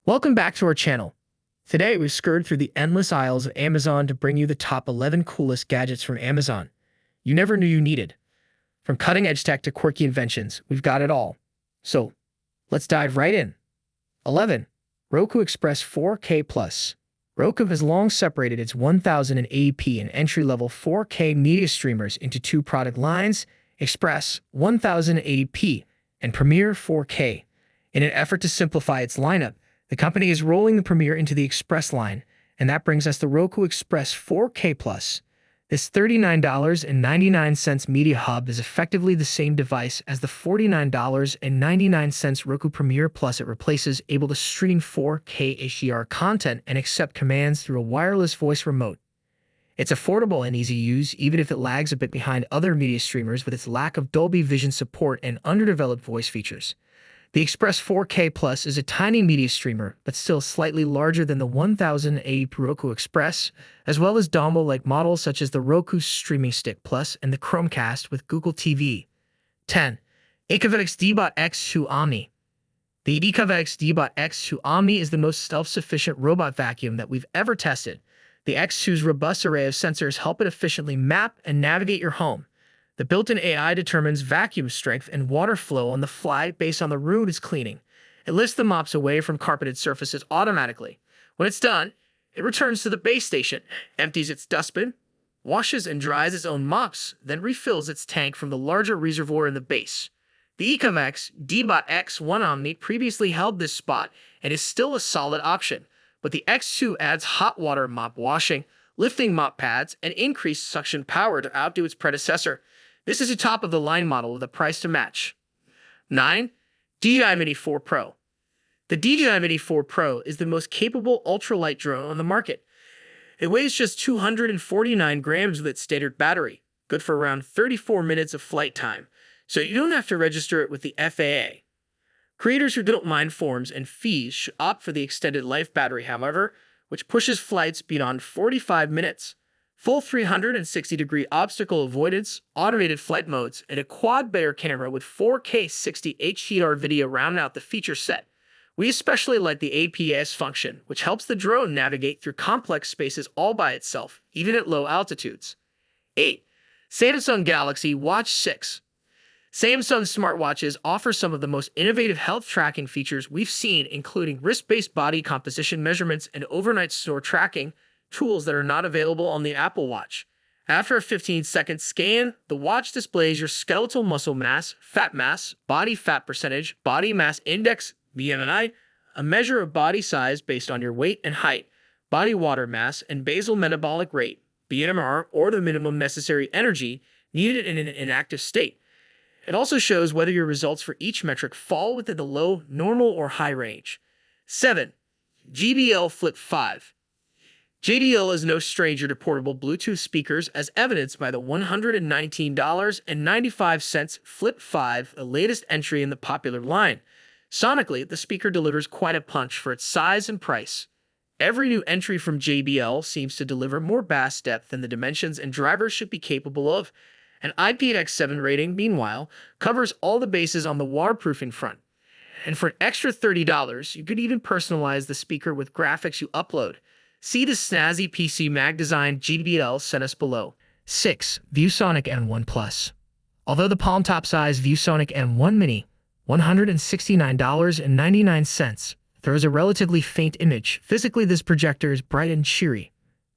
Welcome back to our channel. Today we've scurried through the endless aisles of Amazon to bring you the top 11 coolest gadgets from Amazon you never knew you needed. From cutting-edge tech to quirky inventions, we've got it all. So, let's dive right in. 11. Roku Express 4K Plus. Roku has long separated its 1080p and entry-level 4K media streamers into two product lines, Express 1080p and Premiere 4K. In an effort to simplify its lineup, the company is rolling the Premiere into the Express line, and that brings us the Roku Express 4K Plus. This $39.99 media hub is effectively the same device as the $49.99 Roku Premiere Plus. It replaces able to stream 4K HDR content and accept commands through a wireless voice remote. It's affordable and easy to use, even if it lags a bit behind other media streamers with its lack of Dolby Vision support and underdeveloped voice features. The Express 4K Plus is a tiny media streamer, but still slightly larger than the 1080p Roku Express, as well as dongle-like models such as the Roku Streaming Stick Plus and the Chromecast with Google TV. 10. Ecobot XU Omni. The Ecobot XU Omni is the most self-sufficient robot vacuum that we've ever tested. The X2's robust array of sensors help it efficiently map and navigate your home. The built-in AI determines vacuum strength and water flow on the fly based on the room it's cleaning. It lifts the mops away from carpeted surfaces automatically. When it's done, it returns to the base station, empties its dustbin, washes and dries its own mops, then refills its tank from the larger reservoir in the base. The Ecobot X1 Omni previously held this spot and is still a solid option, but the X2 adds hot water mop washing, lifting mop pads, and increased suction power to outdo its predecessor. This is a top-of-the-line model with a price to match. 9. DJI Min4 Pro. The DJI Min4 Pro is the most capable ultralight drone on the market. It weighs just 249 grams with its standard battery, good for around 34 minutes of flight time, so you don't have to register it with the FAA. Creators who don't mind forms and fees should opt for the extended life battery, however, which pushes flights beyond 45 minutes. Full 360-degree obstacle avoidance, automated flight modes, and a quad-better camera with 4K 60 HDR video round out the feature set. We especially like the APS function, which helps the drone navigate through complex spaces all by itself, even at low altitudes. 8. Samsung Galaxy Watch 6. Samsung smartwatches offer some of the most innovative health tracking features we've seen, including wrist-based body composition measurements and overnight snore tracking, tools that are not available on the Apple Watch. After a 15-second scan, the watch displays your skeletal muscle mass, body fat percentage, body mass index, BMI, a measure of body size based on your weight and height, body water mass, and basal metabolic rate, BMR, or the minimum necessary energy needed in an inactive state. It also shows whether your results for each metric fall within the low, normal, or high range. 7. JBL Flip 5. JBL is no stranger to portable Bluetooth speakers, as evidenced by the $119.95 Flip 5, the latest entry in the popular line. Sonically, the speaker delivers quite a punch for its size and price. Every new entry from JBL seems to deliver more bass depth than the dimensions and drivers should be capable of. An IPX7 rating, meanwhile, covers all the bases on the waterproofing front. And for an extra $30, you could even personalize the speaker with graphics you upload. See the snazzy PC Mag design JBL sent us below. 6. ViewSonic M1 Plus. Although the palm-top-size ViewSonic M1 Mini, $169.99, throws a relatively faint image, physically this projector is bright and cheery.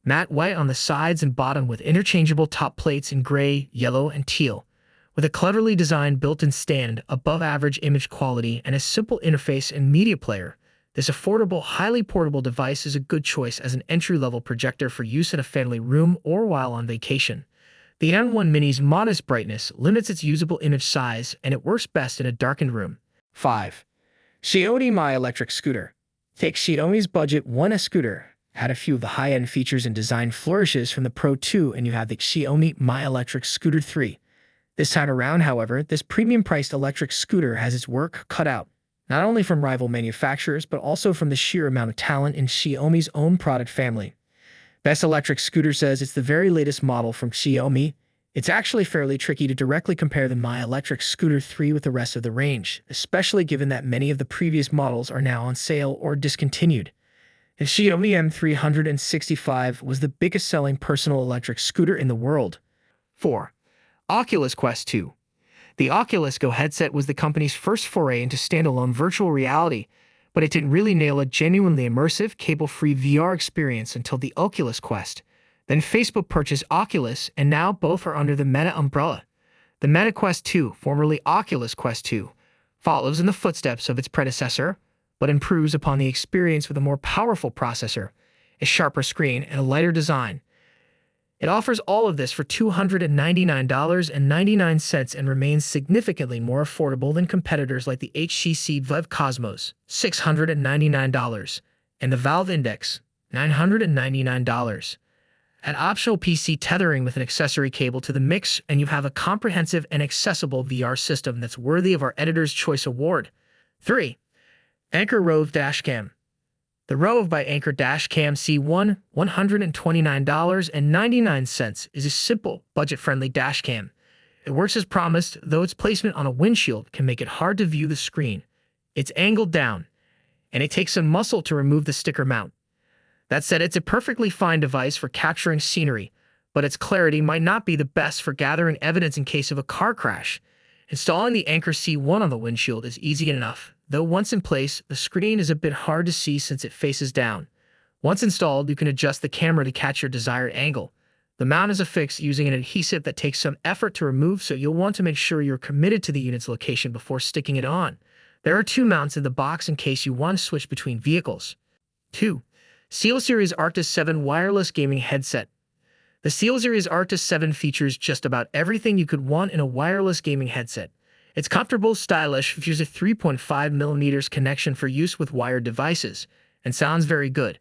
Matte white on the sides and bottom with interchangeable top plates in gray, yellow, and teal. With a cleverly designed built-in stand, above-average image quality, and a simple interface and media player, this affordable, highly portable device is a good choice as an entry-level projector for use in a family room or while on vacation. The M1 Mini's modest brightness limits its usable image size, and it works best in a darkened room. 5. Xiaomi Mi Electric Scooter. Take Xiaomi's Budget 1S scooter, add a few of the high-end features and design flourishes from the Pro 2, and you have the Xiaomi Mi Electric Scooter 3. This time around, however, this premium-priced electric scooter has its work cut out, not only from rival manufacturers, but also from the sheer amount of talent in Xiaomi's own product family. Best Electric Scooter says it's the very latest model from Xiaomi. It's actually fairly tricky to directly compare the Mi Electric Scooter 3 with the rest of the range, especially given that many of the previous models are now on sale or discontinued. The Xiaomi M365 was the biggest selling personal electric scooter in the world. 4. Oculus Quest 2. The Oculus Go headset was the company's first foray into standalone virtual reality, but it didn't really nail a genuinely immersive, cable-free VR experience until the Oculus Quest. Then Facebook purchased Oculus, and now both are under the Meta umbrella. The Meta Quest 2, formerly Oculus Quest 2, follows in the footsteps of its predecessor, but improves upon the experience with a more powerful processor, a sharper screen, and a lighter design. It offers all of this for $299.99 and remains significantly more affordable than competitors like the HTC Vive Cosmos, $699, and the Valve Index, $999. Add optional PC tethering with an accessory cable to the mix, and you have a comprehensive and accessible VR system that's worthy of our Editor's Choice Award. 3. Anker Rove Dashcam. The Rove by Anker Dashcam C1, $129.99, is a simple, budget-friendly dashcam. It works as promised, though its placement on a windshield can make it hard to view the screen. It's angled down, and it takes some muscle to remove the sticker mount. That said, it's a perfectly fine device for capturing scenery, but its clarity might not be the best for gathering evidence in case of a car crash. Installing the Anker C1 on the windshield is easy enough, though once in place, the screen is a bit hard to see since it faces down. Once installed, you can adjust the camera to catch your desired angle. The mount is affixed using an adhesive that takes some effort to remove, so you'll want to make sure you're committed to the unit's location before sticking it on. There are 2 mounts in the box in case you want to switch between vehicles. 2. SteelSeries Arctis 7 Wireless Gaming Headset. The SteelSeries Arctis 7 features just about everything you could want in a wireless gaming headset. It's comfortable, stylish, features a 3.5mm connection for use with wired devices, and sounds very good.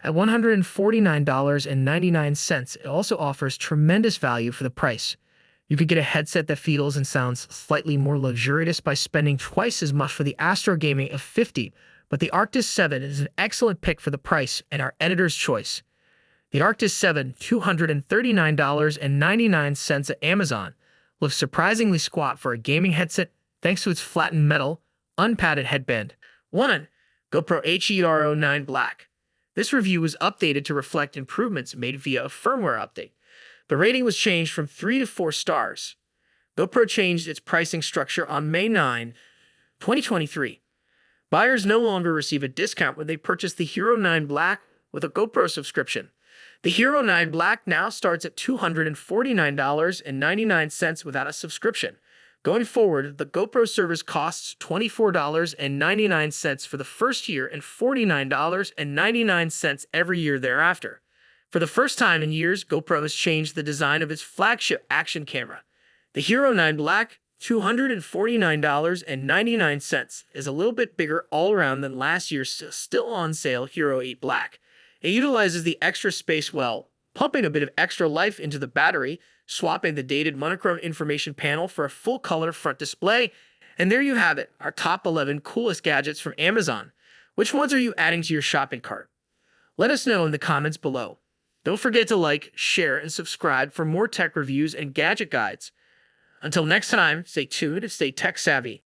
At $149.99, it also offers tremendous value for the price. You could get a headset that feels and sounds slightly more luxurious by spending twice as much for the Astro Gaming of $50, but the Arctis 7 is an excellent pick for the price and our editor's choice. The Arctis 7, $239.99 at Amazon, looks surprisingly squat for a gaming headset thanks to its flattened metal, unpadded headband. 1. GoPro XU Black. This review was updated to reflect improvements made via a firmware update. The rating was changed from 3 to 4 stars. GoPro changed its pricing structure on May 9, 2023. Buyers no longer receive a discount when they purchase the Hero 9 Black with a GoPro subscription. The Hero 9 Black now starts at $249.99 without a subscription. Going forward, the GoPro service costs $24.99 for the first year and $49.99 every year thereafter. For the first time in years, GoPro has changed the design of its flagship action camera. The Hero 9 Black, $249.99, is a little bit bigger all around than last year's still on sale Hero 8 Black. It utilizes the extra space well, pumping a bit of extra life into the battery, swapping the dated monochrome information panel for a full-color front display. And there you have it, our top 11 coolest gadgets from Amazon. Which ones are you adding to your shopping cart? Let us know in the comments below. Don't forget to like, share, and subscribe for more tech reviews and gadget guides. Until next time, stay tuned and stay tech savvy.